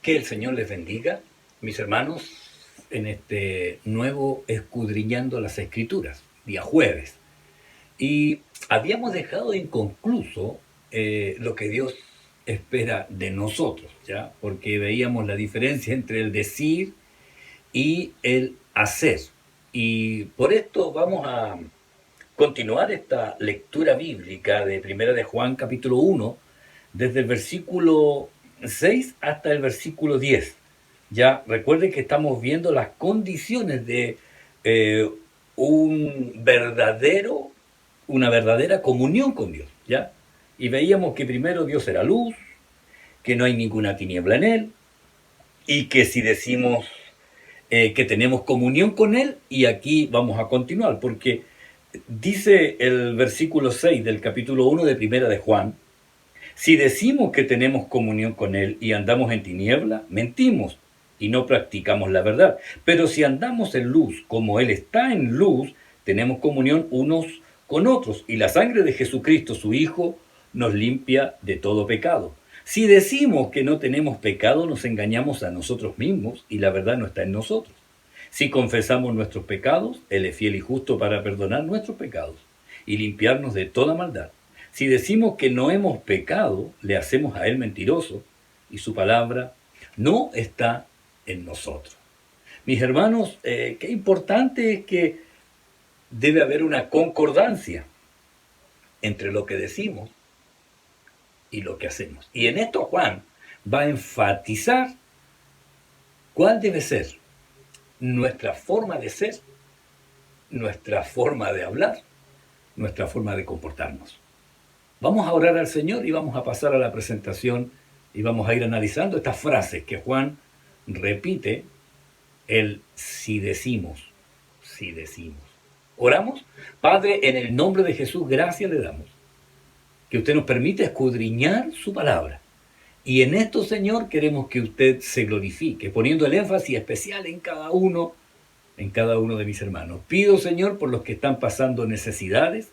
Que el Señor les bendiga, mis hermanos, en este nuevo Escudriñando las Escrituras, día jueves. Y habíamos dejado inconcluso lo que Dios espera de nosotros, ¿ya? Porque veíamos la diferencia entre el decir y el hacer. Y por esto vamos a continuar esta lectura bíblica de Primera de Juan, capítulo 1, desde el versículo 6 hasta el versículo 10. Ya recuerden que estamos viendo las condiciones de eh, un verdadero, una verdadera comunión con Dios, ¿ya? Y veíamos que primero Dios era luz, que no hay ninguna tiniebla en él, y que si decimos que tenemos comunión con él, y aquí vamos a continuar, porque dice el versículo 6 del capítulo 1 de Primera de Juan: si decimos que tenemos comunión con Él y andamos en tiniebla, mentimos y no practicamos la verdad. Pero si andamos en luz, como Él está en luz, tenemos comunión unos con otros, y la sangre de Jesucristo, su Hijo, nos limpia de todo pecado. Si decimos que no tenemos pecado, nos engañamos a nosotros mismos y la verdad no está en nosotros. Si confesamos nuestros pecados, Él es fiel y justo para perdonar nuestros pecados y limpiarnos de toda maldad. Si decimos que no hemos pecado, le hacemos a Él mentiroso y su palabra no está en nosotros. Mis hermanos, qué importante es que debe haber una concordancia entre lo que decimos y lo que hacemos. Y en esto Juan va a enfatizar cuál debe ser nuestra forma de ser, nuestra forma de hablar, nuestra forma de comportarnos. Vamos a orar al Señor y vamos a pasar a la presentación y vamos a ir analizando estas frases que Juan repite, el si decimos, si decimos. ¿Oramos? Padre, en el nombre de Jesús, gracias le damos, que usted nos permite escudriñar su palabra. Y en esto, Señor, queremos que usted se glorifique, poniendo el énfasis especial en cada uno de mis hermanos. Pido, Señor, por los que están pasando necesidades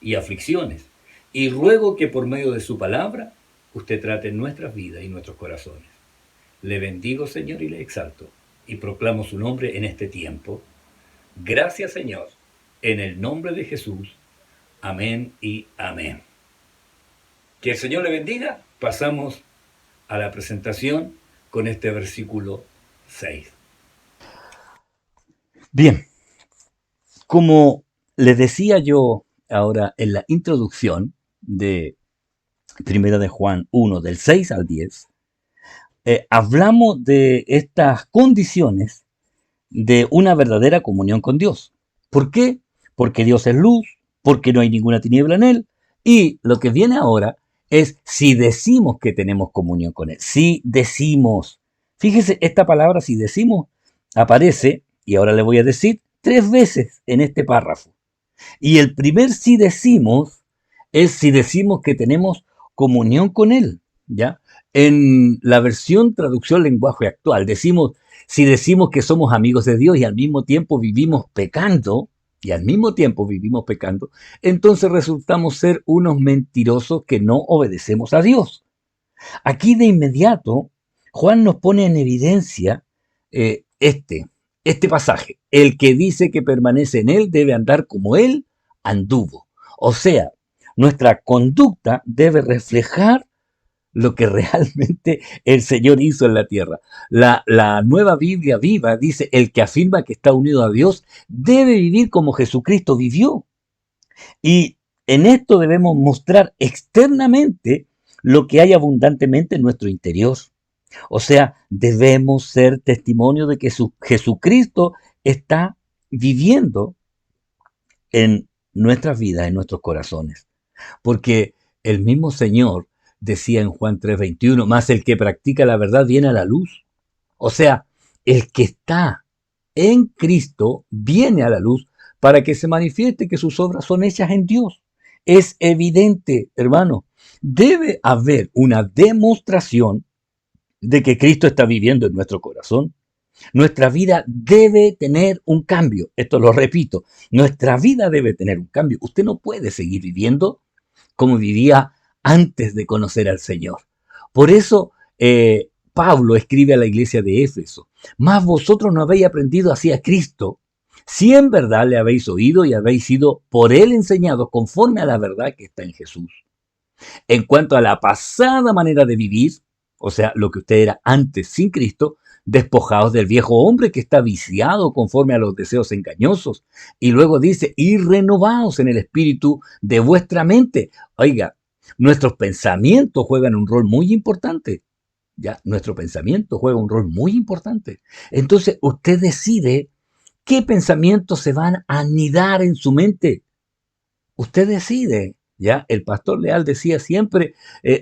y aflicciones, y ruego que por medio de su palabra usted trate nuestras vidas y nuestros corazones. Le bendigo, Señor, y le exalto, y proclamo su nombre en este tiempo. Gracias, Señor, en el nombre de Jesús. Amén y amén. Que el Señor le bendiga. Pasamos a la presentación con este versículo 6. Bien, como les decía yo ahora en la introducción de Primera de Juan 1, del 6 al 10, hablamos de estas condiciones de una verdadera comunión con Dios. ¿Por qué? Porque Dios es luz, porque no hay ninguna tiniebla en Él. Y lo que viene ahora es si decimos que tenemos comunión con Él. Si decimos. Fíjese, esta palabra si decimos aparece, y ahora le voy a decir, 3 veces en este párrafo. Y el primer si decimos es si decimos que tenemos comunión con Él, ¿ya? En la versión traducción lenguaje actual, si decimos que somos amigos de Dios y al mismo tiempo vivimos pecando, entonces resultamos ser unos mentirosos que no obedecemos a Dios. Aquí de inmediato, Juan nos pone en evidencia eh, este, este pasaje. El que dice que permanece en él debe andar como él anduvo. O sea, nuestra conducta debe reflejar lo que realmente el Señor hizo en la tierra. La nueva Biblia viva dice, el que afirma que está unido a Dios debe vivir como Jesucristo vivió. Y en esto debemos mostrar externamente lo que hay abundantemente en nuestro interior. O sea, debemos ser testimonio de que Jesucristo está viviendo en nuestras vidas, en nuestros corazones. Porque el mismo Señor decía en Juan 3:21, más el que practica la verdad viene a la luz. O sea, el que está en Cristo viene a la luz para que se manifieste que sus obras son hechas en Dios. Es evidente, hermano, debe haber una demostración de que Cristo está viviendo en nuestro corazón. Nuestra vida debe tener un cambio. Esto lo repito, nuestra vida debe tener un cambio. Usted no puede seguir viviendo como vivía antes de conocer al Señor. Por eso, Pablo escribe a la iglesia de Éfeso: mas vosotros no habéis aprendido así a Cristo, si en verdad le habéis oído y habéis sido por él enseñados conforme a la verdad que está en Jesús. En cuanto a la pasada manera de vivir, o sea, lo que usted era antes sin Cristo, despojados del viejo hombre que está viciado conforme a los deseos engañosos. Y luego dice, y renovaos en el espíritu de vuestra mente. Oiga, nuestros pensamientos juegan un rol muy importante. Ya, nuestro pensamiento juega un rol muy importante. Entonces, usted decide qué pensamientos se van a anidar en su mente. Usted decide, ¿ya? El pastor Leal decía siempre,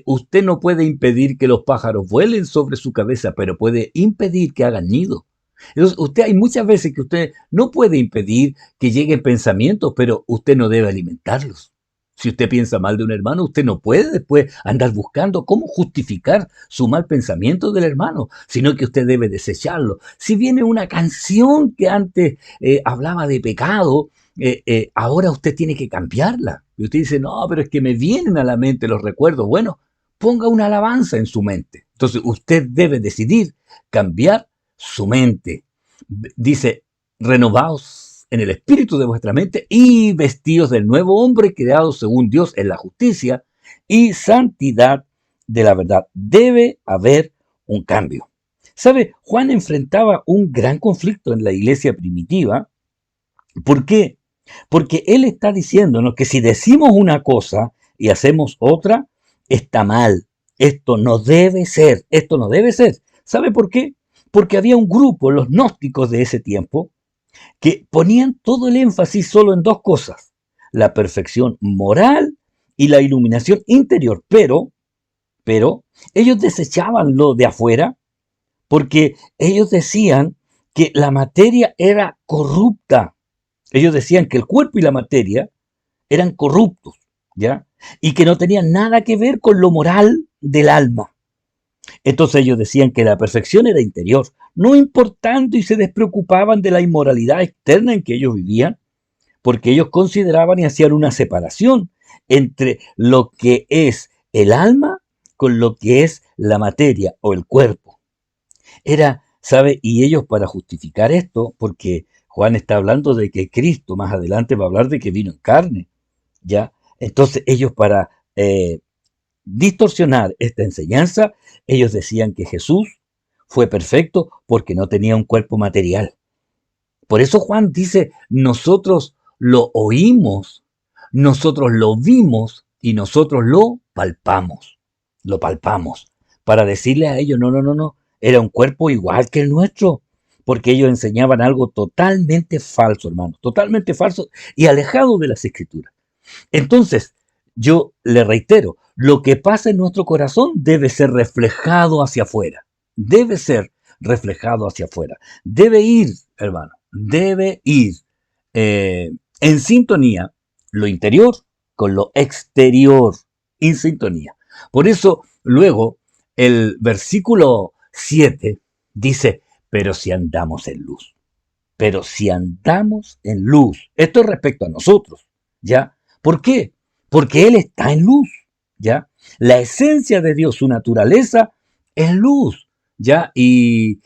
usted no puede impedir que los pájaros vuelen sobre su cabeza, pero puede impedir que hagan nido. Entonces, usted hay muchas veces que usted no puede impedir que lleguen pensamientos, pero usted no debe alimentarlos. Si usted piensa mal de un hermano, usted no puede después andar buscando cómo justificar su mal pensamiento del hermano, sino que usted debe desecharlo. Si viene una canción que antes hablaba de pecado, ahora usted tiene que cambiarla. Y usted dice, no, pero es que me vienen a la mente los recuerdos. Bueno, ponga una alabanza en su mente. Entonces usted debe decidir cambiar su mente. Dice, renovaos en el espíritu de vuestra mente y vestidos del nuevo hombre creado según Dios en la justicia y santidad de la verdad. Debe haber un cambio. ¿Sabe? Juan enfrentaba un gran conflicto en la iglesia primitiva. ¿Por qué? Porque él está diciéndonos que si decimos una cosa y hacemos otra, está mal. Esto no debe ser, esto no debe ser. ¿Sabe por qué? Porque había un grupo, los gnósticos de ese tiempo, que ponían todo el énfasis solo en dos cosas: la perfección moral y la iluminación interior. Pero ellos desechaban lo de afuera porque ellos decían que la materia era corrupta. Ellos decían que el cuerpo y la materia eran corruptos, ¿ya? Y que no tenían nada que ver con lo moral del alma. Entonces ellos decían que la perfección era interior, no importando, y se despreocupaban de la inmoralidad externa en que ellos vivían, porque ellos consideraban y hacían una separación entre lo que es el alma con lo que es la materia o el cuerpo. Era, ¿sabe? Y ellos, para justificar esto, porque Juan está hablando de que Cristo más adelante va a hablar de que vino en carne, ¿ya? Entonces ellos, para distorsionar esta enseñanza, ellos decían que Jesús fue perfecto porque no tenía un cuerpo material. Por eso Juan dice, nosotros lo oímos, nosotros lo vimos y nosotros lo palpamos, para decirle a ellos, no, no, no, no, era un cuerpo igual que el nuestro, porque ellos enseñaban algo totalmente falso, hermano, totalmente falso y alejado de las escrituras. Entonces, yo le reitero, lo que pasa en nuestro corazón debe ser reflejado hacia afuera, debe ser reflejado hacia afuera, debe ir, hermano, debe ir en sintonía lo interior con lo exterior, en sintonía. Por eso, luego, el versículo 7 dice, pero si andamos en luz, pero si andamos en luz, esto es respecto a nosotros, ¿ya? ¿Por qué? Porque Él está en luz, ¿ya? La esencia de Dios, su naturaleza, es luz, ¿ya? Y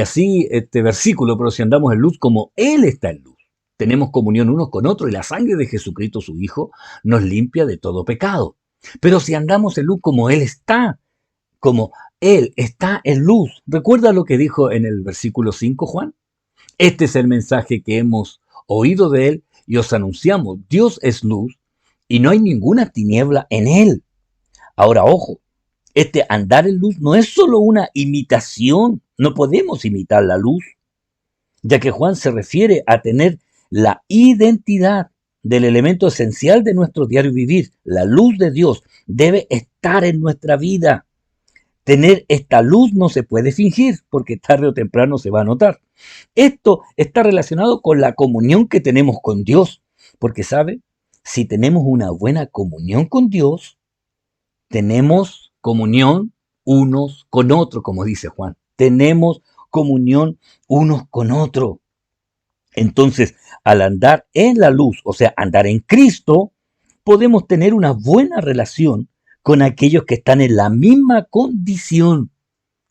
así este versículo, pero si andamos en luz como Él está en luz, tenemos comunión unos con otros y la sangre de Jesucristo, su Hijo, nos limpia de todo pecado. Pero si andamos en luz como Él está en luz, ¿recuerda lo que dijo en el versículo 5, Juan? Este es el mensaje que hemos oído de Él y os anunciamos. Dios es luz y no hay ninguna tiniebla en Él. Ahora, ojo, este andar en luz no es solo una imitación. No podemos imitar la luz, ya que Juan se refiere a tener la identidad del elemento esencial de nuestro diario vivir. La luz de Dios debe estar en nuestra vida. Tener esta luz no se puede fingir, porque tarde o temprano se va a notar. Esto está relacionado con la comunión que tenemos con Dios, porque ¿sabe? Si tenemos una buena comunión con Dios, tenemos comunión unos con otros, como dice Juan. Tenemos comunión unos con otros. Entonces, al andar en la luz, o sea, andar en Cristo, podemos tener una buena relación con aquellos que están en la misma condición.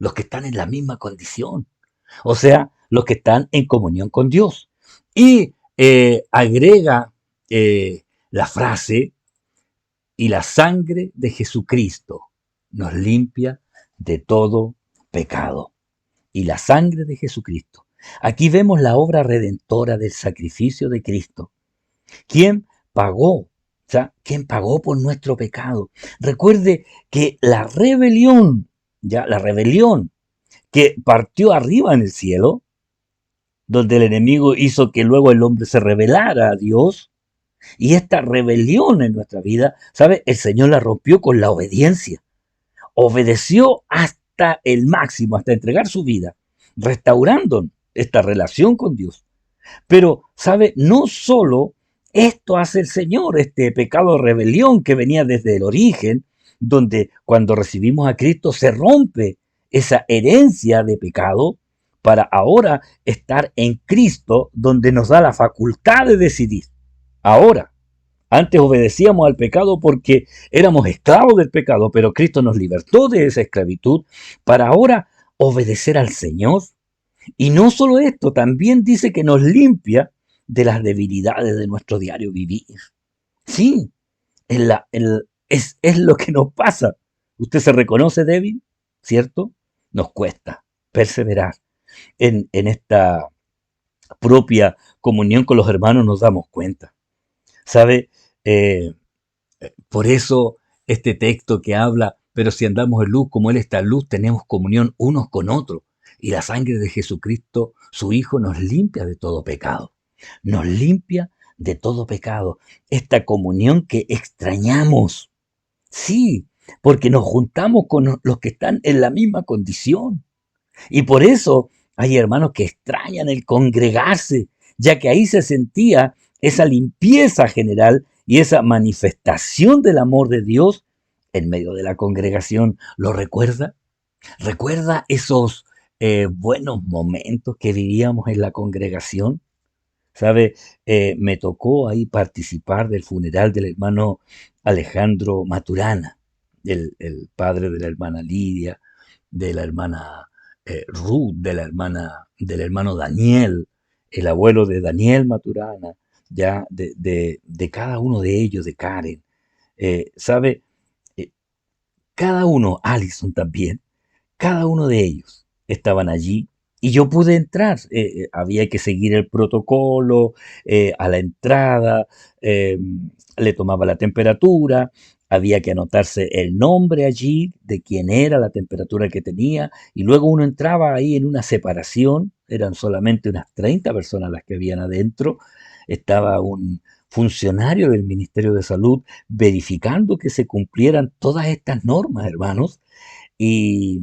los que están en la misma condición, o sea, los que están en comunión con Dios. Y agrega la frase, y la sangre de Jesucristo nos limpia de todo pecado. Y la sangre de Jesucristo. Aquí vemos la obra redentora del sacrificio de Cristo. ¿Quién pagó? O sea, ¿quién pagó por nuestro pecado? Recuerde que la rebelión, ya la rebelión que partió arriba en el cielo, donde el enemigo hizo que luego el hombre se rebelara a Dios, y esta rebelión en nuestra vida, ¿sabe? El Señor la rompió con la obediencia. Obedeció hasta el máximo, hasta entregar su vida, restaurando esta relación con Dios. Pero, ¿sabe? No solo esto hace el Señor, este pecado de rebelión que venía desde el origen, donde cuando recibimos a Cristo se rompe esa herencia de pecado para ahora estar en Cristo, donde nos da la facultad de decidir. Ahora, antes obedecíamos al pecado porque éramos esclavos del pecado, pero Cristo nos libertó de esa esclavitud para ahora obedecer al Señor. Y no solo esto, también dice que nos limpia de las debilidades de nuestro diario vivir. Sí, es lo que nos pasa. Usted se reconoce débil, ¿cierto? Nos cuesta perseverar en esta propia comunión con los hermanos, nos damos cuenta. ¿Sabe? Eh, por eso este texto que habla, pero si andamos en luz como Él está en luz, tenemos comunión unos con otros. Y la sangre de Jesucristo, su Hijo, nos limpia de todo pecado. Nos limpia de todo pecado. Esta comunión que extrañamos. Sí, porque nos juntamos con los que están en la misma condición. Y por eso hay hermanos que extrañan el congregarse, ya que ahí se sentía esa limpieza general y esa manifestación del amor de Dios en medio de la congregación. ¿Lo recuerda? ¿Recuerda esos buenos momentos que vivíamos en la congregación? ¿Sabe? Me tocó ahí participar del funeral del hermano Alejandro Maturana, el padre de la hermana Lidia, de la hermana Ruth, del hermano Daniel, el abuelo de Daniel Maturana, ya de cada uno de ellos, de Karen. ¿Sabe? Eh, Cada uno, Allison también, cada uno de ellos estaban allí y yo pude entrar. Había que seguir el protocolo a la entrada, le tomaba la temperatura, había que anotarse el nombre allí de quién era, la temperatura que tenía, y luego uno entraba ahí en una separación, eran solamente unas 30 personas las que habían adentro, estaba un funcionario del Ministerio de Salud verificando que se cumplieran todas estas normas, hermanos, y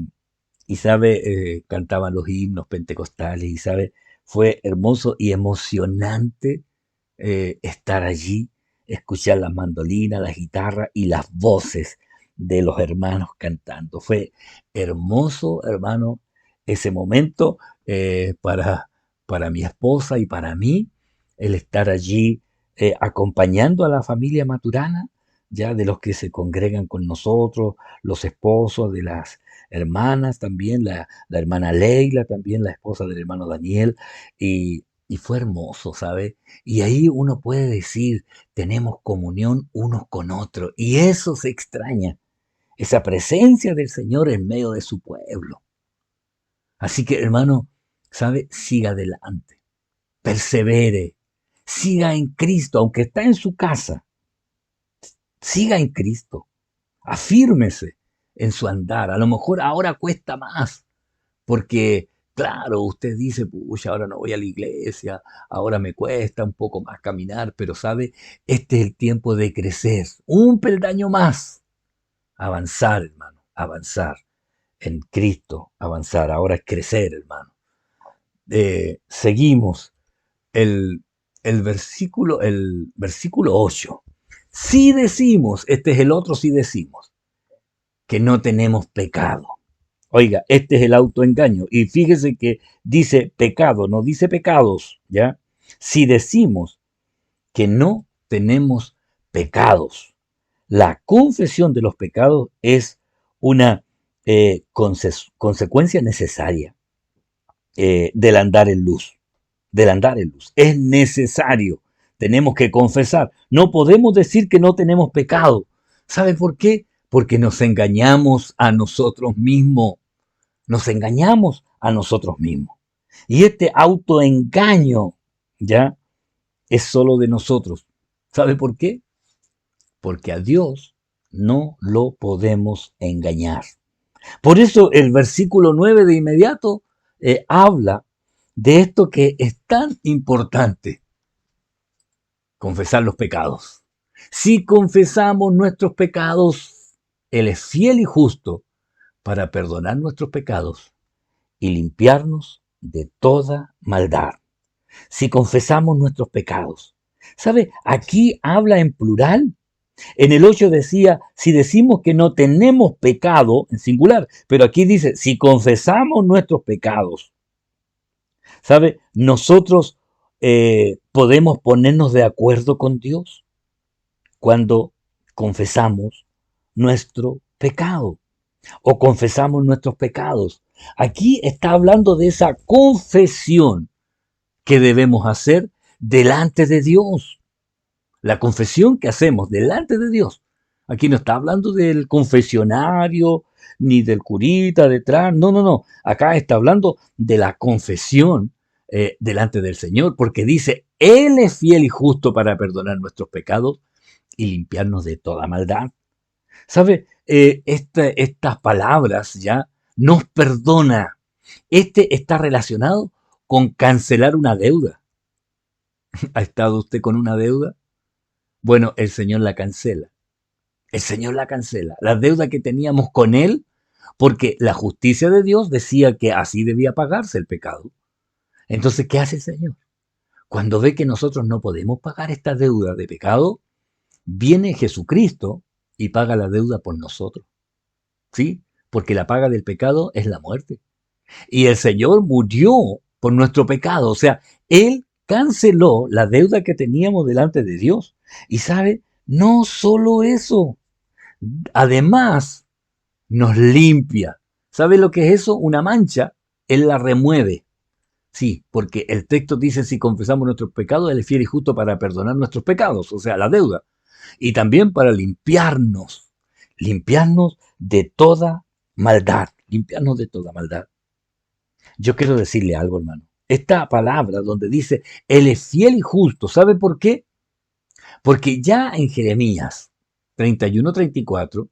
sabe, cantaban los himnos pentecostales y sabe, fue hermoso y emocionante estar allí, escuchar las mandolinas, la guitarra y las voces de los hermanos cantando. Fue hermoso, hermano, ese momento para mi esposa y para mí, el estar allí acompañando a la familia Maturana, ya de los que se congregan con nosotros, los esposos de las hermanas también, la hermana Leila también, la esposa del hermano Daniel, y fue hermoso, ¿sabe? Y ahí uno puede decir, tenemos comunión unos con otros, y eso se extraña, esa presencia del Señor en medio de su pueblo. Así que, hermano, ¿sabe? Siga adelante, persevere, siga en Cristo, aunque está en su casa, siga en Cristo, afírmese en su andar. A lo mejor ahora cuesta más, porque, claro, usted dice, pucha, ahora no voy a la iglesia, ahora me cuesta un poco más caminar, pero sabe, este es el tiempo de crecer, un peldaño más, avanzar, hermano, avanzar en Cristo, avanzar, ahora es crecer, hermano. Seguimos el, el versículo 8. Si decimos, este es el otro si decimos, que no tenemos pecado. Oiga, este es el autoengaño. Y fíjese que dice pecado, no dice pecados, ¿ya? Si decimos que no tenemos pecados, la confesión de los pecados es una consecuencia necesaria del andar en luz. Del andar en luz. Es necesario. Tenemos que confesar. No podemos decir que no tenemos pecado. ¿Sabe por qué? Porque nos engañamos a nosotros mismos. Nos engañamos a nosotros mismos. Y este autoengaño, ¿ya? Es solo de nosotros. ¿Sabe por qué? Porque a Dios no lo podemos engañar. Por eso el versículo 9 de inmediato habla de esto que es tan importante, confesar los pecados. Si confesamos nuestros pecados, Él es fiel y justo para perdonar nuestros pecados y limpiarnos de toda maldad. Si confesamos nuestros pecados. ¿Sabe? Aquí habla en plural. En el 8 decía, si decimos que no tenemos pecado, en singular, pero aquí dice, si confesamos nuestros pecados. ¿Sabe? Nosotros podemos ponernos de acuerdo con Dios cuando confesamos nuestro pecado o confesamos nuestros pecados. Aquí está hablando de esa confesión que debemos hacer delante de Dios. La confesión que hacemos delante de Dios. Aquí no está hablando del confesionario ni del curita detrás. No, no, no. Acá está hablando de la confesión delante del Señor, porque dice, Él es fiel y justo para perdonar nuestros pecados y limpiarnos de toda maldad. ¿Sabe? Estas palabras ya nos perdona. Este está relacionado con cancelar una deuda. ¿Ha estado usted con una deuda? Bueno, el Señor la cancela. El Señor la cancela. La deuda que teníamos con Él, porque la justicia de Dios decía que así debía pagarse el pecado. Entonces, ¿qué hace el Señor? Cuando ve que nosotros no podemos pagar esta deuda de pecado, viene Jesucristo y paga la deuda por nosotros. ¿Sí? Porque la paga del pecado es la muerte. Y el Señor murió por nuestro pecado. O sea, Él canceló la deuda que teníamos delante de Dios. Y sabe, no solo eso, además nos limpia. ¿Sabe lo que es eso? Una mancha, Él la remueve. Sí, porque el texto dice, si confesamos nuestros pecados, Él es fiel y justo para perdonar nuestros pecados, o sea, la deuda. Y también para limpiarnos de toda maldad, limpiarnos de toda maldad. Yo quiero decirle algo, hermano. Esta palabra donde dice, Él es fiel y justo, ¿sabe por qué? Porque ya en Jeremías 31-34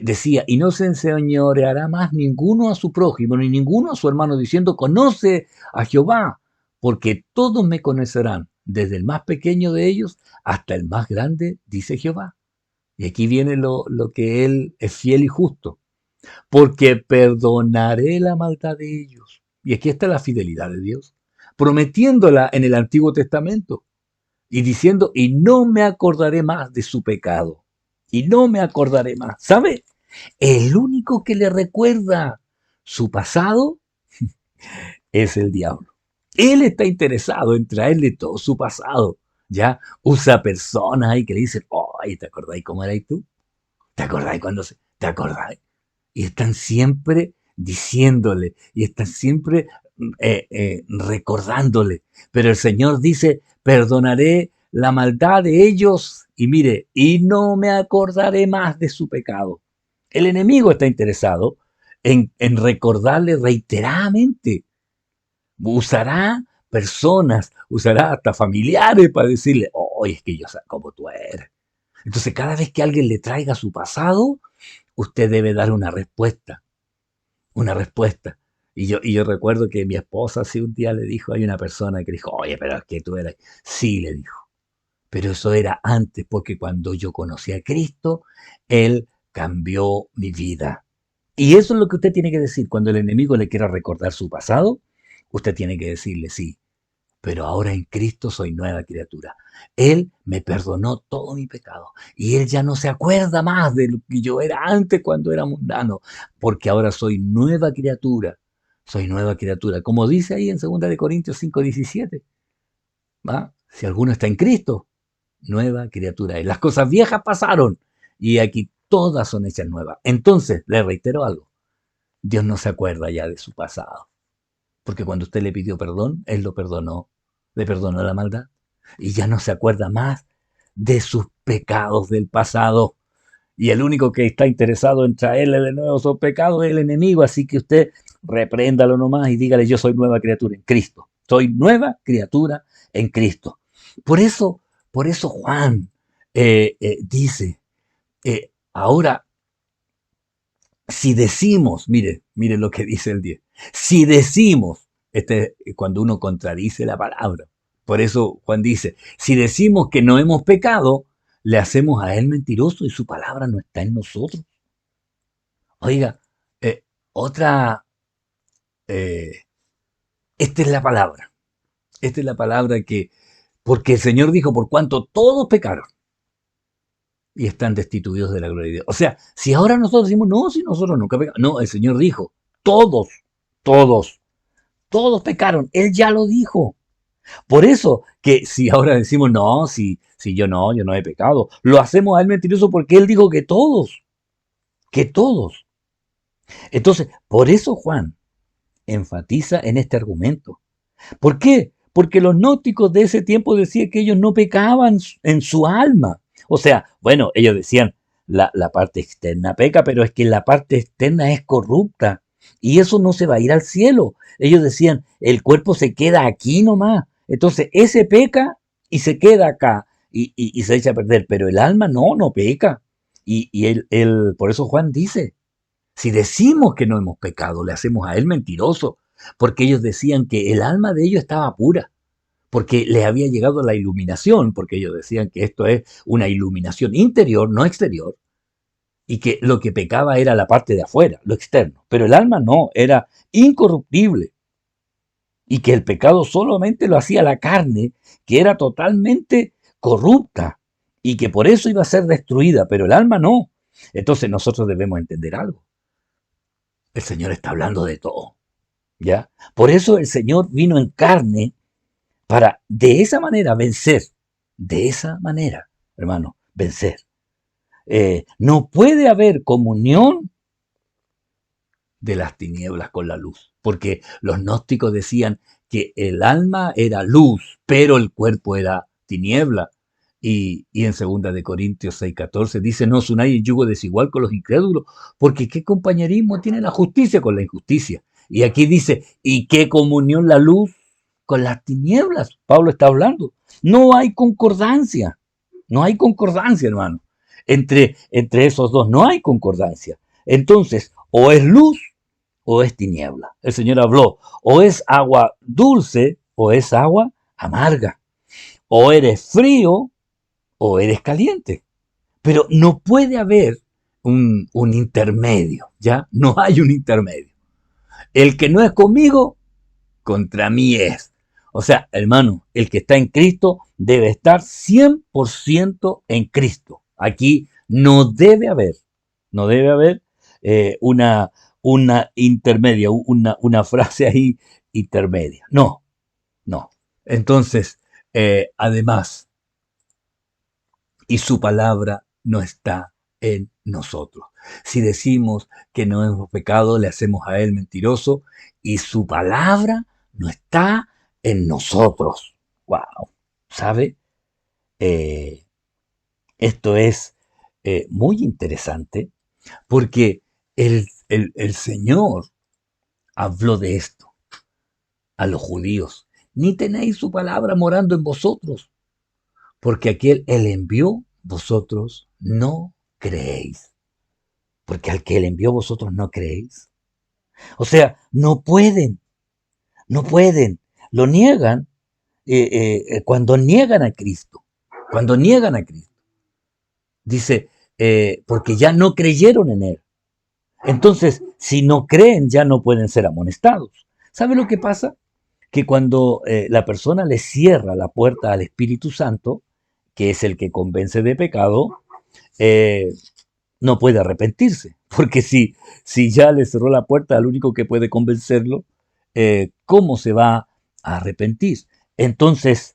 decía, y no se enseñoreará más ninguno a su prójimo, ni ninguno a su hermano, diciendo, conoce a Jehová, porque todos me conocerán, desde el más pequeño de ellos hasta el más grande, dice Jehová. Y aquí viene lo que Él es fiel y justo, porque perdonaré la maldad de ellos. Y aquí está la fidelidad de Dios, prometiéndola en el Antiguo Testamento y diciendo, y no me acordaré más de su pecado. Y no me acordaré más. ¿Sabe? El único que le recuerda su pasado es el diablo. Él está interesado en traerle todo su pasado. Ya usa personas ahí que le dicen, ay, ¿te acordáis cómo eras tú? ¿Te acordáis cuando se... ¿Te acordáis? Y están siempre diciéndole, y están siempre recordándole. Pero el Señor dice, perdonaré la maldad de ellos, y mire, y no me acordaré más de su pecado. El enemigo está interesado en recordarle reiteradamente. Usará personas, usará hasta familiares para decirle, oye, es que yo sé cómo tú eres. Entonces, cada vez que alguien le traiga su pasado, usted debe dar una respuesta, una respuesta. Y yo recuerdo que mi esposa así un día le dijo, hay una persona que dijo, oye, pero es que tú eras, sí, le dijo, pero eso era antes, porque cuando yo conocí a Cristo, Él cambió mi vida. Y eso es lo que usted tiene que decir cuando el enemigo le quiera recordar su pasado, usted tiene que decirle, sí, pero ahora en Cristo soy nueva criatura. Él me perdonó todo mi pecado y Él ya no se acuerda más de lo que yo era antes cuando era mundano, porque ahora soy nueva criatura. Soy nueva criatura, como dice ahí en 2 Corintios 5:17. ¿Va? Si alguno está en Cristo, nueva criatura. Y las cosas viejas pasaron y aquí todas son hechas nuevas. Entonces, le reitero algo, Dios no se acuerda ya de su pasado, porque cuando usted le pidió perdón, Él lo perdonó, le perdonó la maldad, y ya no se acuerda más de sus pecados del pasado. Y el único que está interesado en traerle de nuevo esos pecados es el enemigo, así que usted repréndalo nomás y dígale, yo soy nueva criatura en Cristo. Soy nueva criatura en Cristo. Por eso, por eso Juan dice, ahora, si decimos, mire lo que dice el 10, si decimos, cuando uno contradice la palabra, por eso Juan dice, si decimos que no hemos pecado, le hacemos a él mentiroso y su palabra no está en nosotros. Oiga, eh, otra, eh, esta es la palabra, esta es la palabra que, porque el Señor dijo, por cuanto todos pecaron y están destituidos de la gloria de Dios. O sea, si ahora nosotros decimos, no, si nosotros nunca pecamos, no, el Señor dijo, todos, todos, todos pecaron, Él ya lo dijo. Por eso que si ahora decimos, no, si yo no he pecado, lo hacemos a Él mentiroso porque Él dijo que todos, que todos. Entonces, por eso Juan enfatiza en este argumento. ¿Por qué? Porque los gnósticos de ese tiempo decían que ellos no pecaban en su alma. O sea, bueno, ellos decían, la parte externa peca, pero es que la parte externa es corrupta y eso no se va a ir al cielo. Ellos decían, el cuerpo se queda aquí nomás. Entonces, ese peca y se queda acá y se echa a perder, pero el alma no peca. Y por eso Juan dice, si decimos que no hemos pecado, le hacemos a él mentiroso, porque ellos decían que el alma de ellos estaba pura, porque les había llegado la iluminación, porque ellos decían que esto es una iluminación interior, no exterior, y que lo que pecaba era la parte de afuera, lo externo, pero el alma no, era incorruptible, y que el pecado solamente lo hacía la carne, que era totalmente corrupta, y que por eso iba a ser destruida, pero el alma no. Entonces nosotros debemos entender algo. El Señor está hablando de todo, ¿ya? Por eso el Señor vino en carne para de esa manera vencer, de esa manera, hermano, vencer. No puede haber comunión de las tinieblas con la luz, porque los gnósticos decían que el alma era luz, pero el cuerpo era tiniebla. Y en 2 de Corintios 6:14 dice, no os unáis en yugo desigual con los incrédulos, porque qué compañerismo tiene la justicia con la injusticia. Y aquí dice, ¿y qué comunión la luz con las tinieblas? Pablo está hablando. No hay concordancia, no hay concordancia, hermano. Entre esos dos no hay concordancia. Entonces, o es luz o es tiniebla. El Señor habló, o es agua dulce o es agua amarga. O eres frío o eres caliente. Pero no puede haber un intermedio, ¿ya? No hay un intermedio. El que no es conmigo, contra mí es. O sea, hermano, el que está en Cristo debe estar 100% en Cristo. Aquí no debe haber una, intermedia, una frase ahí intermedia. No, no. Entonces, además, y su palabra no está en nosotros. Si decimos que no hemos pecado, le hacemos a él mentiroso y su palabra no está en nosotros. Wow, ¿sabe? Eh, Esto es muy interesante porque el Señor habló de esto a los judíos. Ni tenéis su palabra morando en vosotros, porque aquel Él envió, vosotros no creéis. Porque al que Él envió, vosotros no creéis. O sea, no pueden. Lo niegan cuando niegan a Cristo. Cuando niegan a Cristo. Dice, porque ya no creyeron en Él. Entonces, si no creen, ya no pueden ser amonestados. ¿Sabe lo que pasa? Que cuando la persona le cierra la puerta al Espíritu Santo, que es el que convence de pecado, eh, no puede arrepentirse, porque si ya le cerró la puerta al único que puede convencerlo, ¿cómo se va a arrepentir? Entonces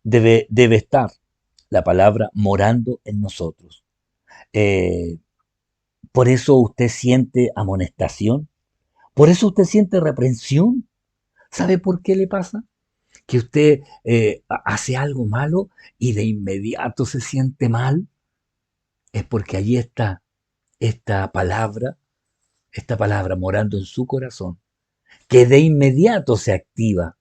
debe estar la palabra morando en nosotros. Eh, por eso usted siente amonestación, por eso usted siente reprensión. ¿Sabe por qué le pasa? Que usted hace algo malo y de inmediato se siente mal. Es porque allí está esta esta palabra morando en su corazón, que de inmediato se activa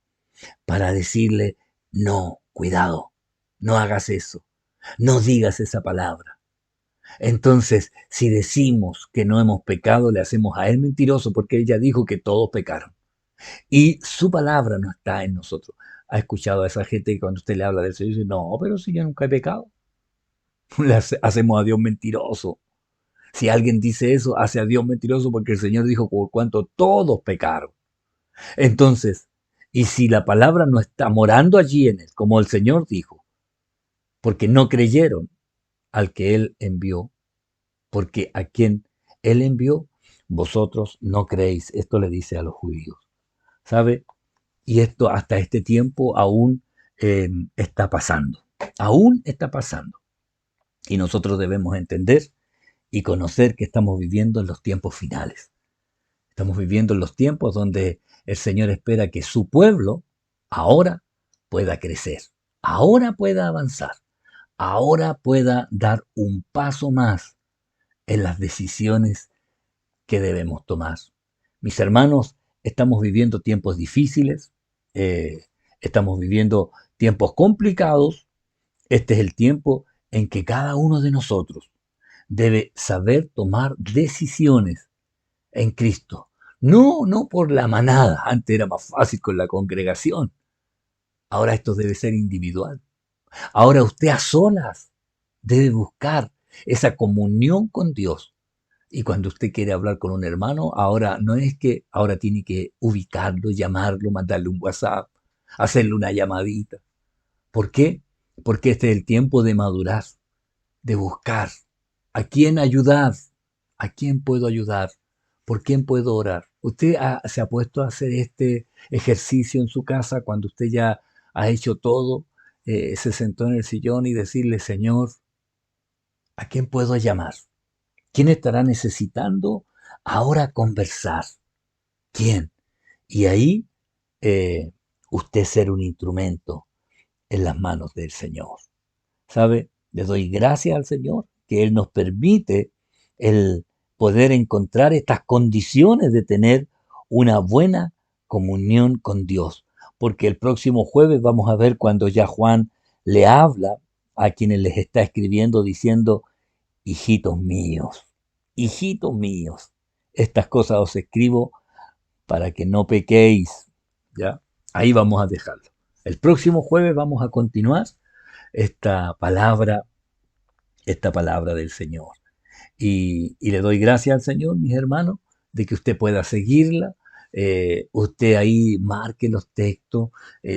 para decirle, no, cuidado, no hagas eso, no digas esa palabra. Entonces, si decimos que no hemos pecado, le hacemos a él mentiroso porque él ya dijo que todos pecaron. Y su palabra no está en nosotros. ¿Ha escuchado a esa gente que cuando usted le habla del Señor dice, no, pero si yo nunca he pecado? Hacemos a Dios mentiroso. Si alguien dice eso, hace a Dios mentiroso porque el Señor dijo por cuanto todos pecaron. Entonces, y si la palabra no está morando allí en él, como el Señor dijo, porque no creyeron al que él envió, porque a quien él envió, vosotros no creéis. Esto le dice a los judíos. ¿Sabe? Y esto hasta este tiempo aún está pasando. Aún está pasando. Y nosotros debemos entender y conocer que estamos viviendo en los tiempos finales. Estamos viviendo en los tiempos donde el Señor espera que su pueblo ahora pueda crecer, ahora pueda avanzar, ahora pueda dar un paso más en las decisiones que debemos tomar. Mis hermanos, estamos viviendo tiempos difíciles, eh, estamos viviendo tiempos complicados. Este es el tiempo en que cada uno de nosotros debe saber tomar decisiones en Cristo. No, no por la manada. Antes era más fácil con la congregación. Ahora esto debe ser individual. Ahora usted a solas debe buscar esa comunión con Dios. Y cuando usted quiere hablar con un hermano, ahora no es que ahora tiene que ubicarlo, llamarlo, mandarle un WhatsApp, hacerle una llamadita. ¿Por qué? Porque este es el tiempo de madurar, de buscar a quién ayudar, a quién puedo ayudar, por quién puedo orar. ¿Usted se ha puesto a hacer este ejercicio en su casa cuando usted ya ha hecho todo? Se sentó en el sillón y decirle, Señor, ¿a quién puedo llamar? ¿Quién estará necesitando ahora conversar? ¿Quién? Y ahí eh, usted ser un instrumento en las manos del Señor. ¿Sabe? Le doy gracias al Señor que Él nos permite el poder encontrar estas condiciones de tener una buena comunión con Dios. Porque el próximo jueves vamos a ver cuando ya Juan le habla a quienes les está escribiendo diciendo, hijitos míos, estas cosas os escribo para que no pequéis. ¿Ya? Ahí vamos a dejarlo. El próximo jueves vamos a continuar esta palabra, esta palabra del Señor. Y le doy gracias al Señor, mis hermanos, de que usted pueda seguirla. Usted ahí marque los textos.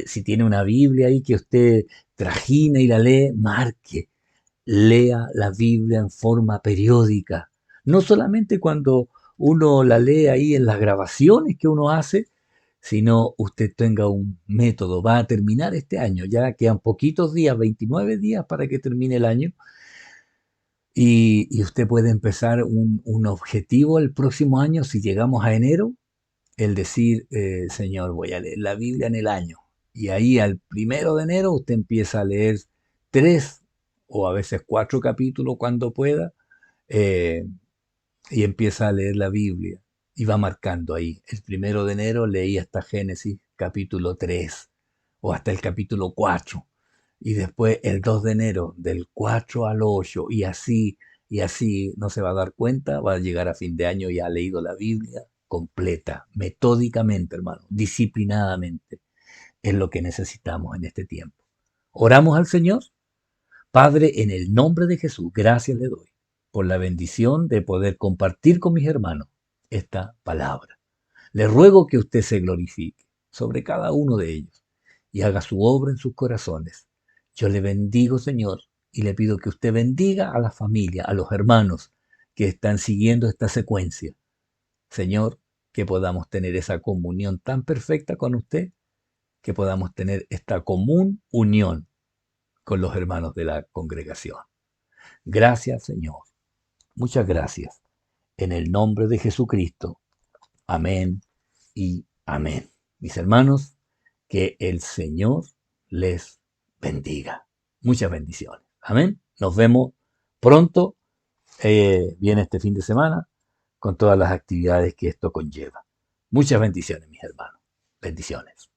Si tiene una Biblia ahí que usted trajina y la lee, marque. Lea la Biblia en forma periódica. No solamente cuando uno la lee ahí en las grabaciones que uno hace, sino usted tenga un método. Va a terminar este año, ya quedan poquitos días, 29 días para que termine el año, y usted puede empezar un objetivo el próximo año, si llegamos a enero, el decir, Señor, voy a leer la Biblia en el año. Y ahí al 1 de enero usted empieza a leer 3 o a veces 4 capítulos cuando pueda, eh, y empieza a leer la Biblia y va marcando ahí. El 1 de enero leí hasta Génesis capítulo 3 o hasta el capítulo 4 y después el 2 de enero del 4 al 8 y así no se va a dar cuenta, va a llegar a fin de año y ha leído la Biblia completa, metódicamente, hermano, disciplinadamente. Es lo que necesitamos en este tiempo. Oramos al Señor. Padre, en el nombre de Jesús, gracias le doy por la bendición de poder compartir con mis hermanos esta palabra. Le ruego que usted se glorifique sobre cada uno de ellos y haga su obra en sus corazones. Yo le bendigo, Señor, y le pido que usted bendiga a la familia, a los hermanos que están siguiendo esta secuencia. Señor, que podamos tener esa comunión tan perfecta con usted, que podamos tener esta común unión con los hermanos de la congregación. Gracias, Señor. Muchas gracias. En el nombre de Jesucristo. Amén y amén. Mis hermanos, que el Señor les bendiga. Muchas bendiciones. Amén. Nos vemos pronto. Viene este fin de semana con todas las actividades que esto conlleva. Muchas bendiciones, mis hermanos. Bendiciones.